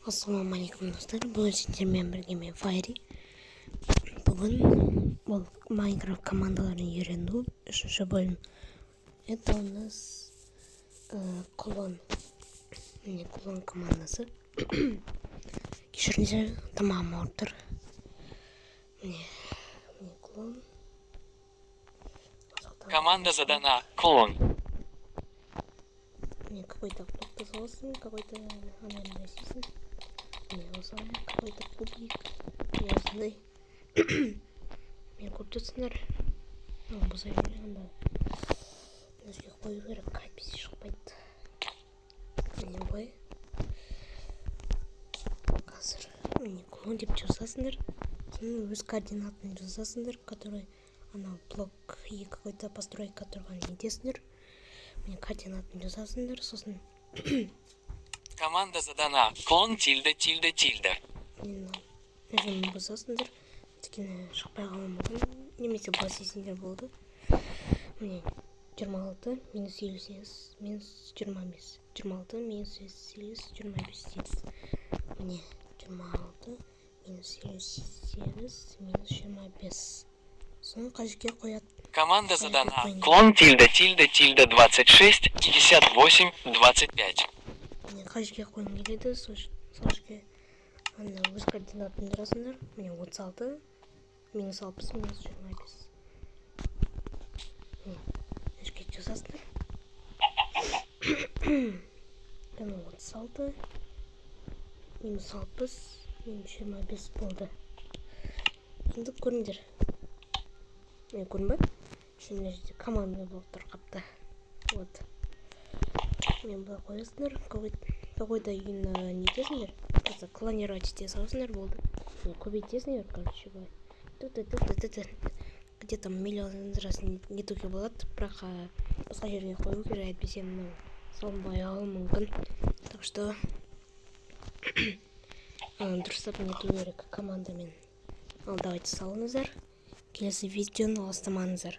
Ассалаумағалейкум достар, бүгін сіздермен бірге мен Файри. Бүгін бұл Майнкрафт командаларын үйрену 3-ші бөлім. Это у нас клон. Міне клон командасы. Кешіріңіздер, тамағым ауырып тұр. Міне клон. Команда задана. Клон. Мне какой-то кто-то создал, какой-то анонимный. Мне создал какой-то публик. Я знаю. Мне куртуцнер. Ну, bu sefer Nasıl koyuyor kalbisi şıkmaydı. Ne bu? Қазір міне клон деп жазасыңдар. Соның өз координатын жазасыңдар, который анау блок и какой-то постройка тұрған недесіңдер. Міне координатын жазасыңдар, сосын Команда задана. Клон тильда. нажимын басасыңдар. Өйткені шықпай қалуы мүмкін. Немесе бас есіңдер болды. Міне 26 минус 58 минус 25. 26 минус 58 25. Міне 26 минус 58 минус 25. Соны қажетке қояды. Команда задана. Клон тильда 26 58 25. Міне қажетке қойым келеді. Сол жерге өз координатын жазасыңдар. Міне 36 минус 60 минус 25. Міне жазасыңдар. Міне 36 минус 60 минус 25 болды. Енді көріңдер. Міне көрін ба? Мына жерде команда болып тұр қапта. Вот. Мен бұлай қоясыңдар. Какой-то не десіңдер. Просто клонировать ете саласыңдар болды. Көбейтесіңдер, короче, былай. Где-то миллион раз нетуге болады, бірақ басқа жерге қою керек, әйтпесе мынау салынбай қалуы мүмкін. Так что дұрыстап нету керек командамен. Ал давайте салыңыздар. Келесі видеоны алыстамаңыздар.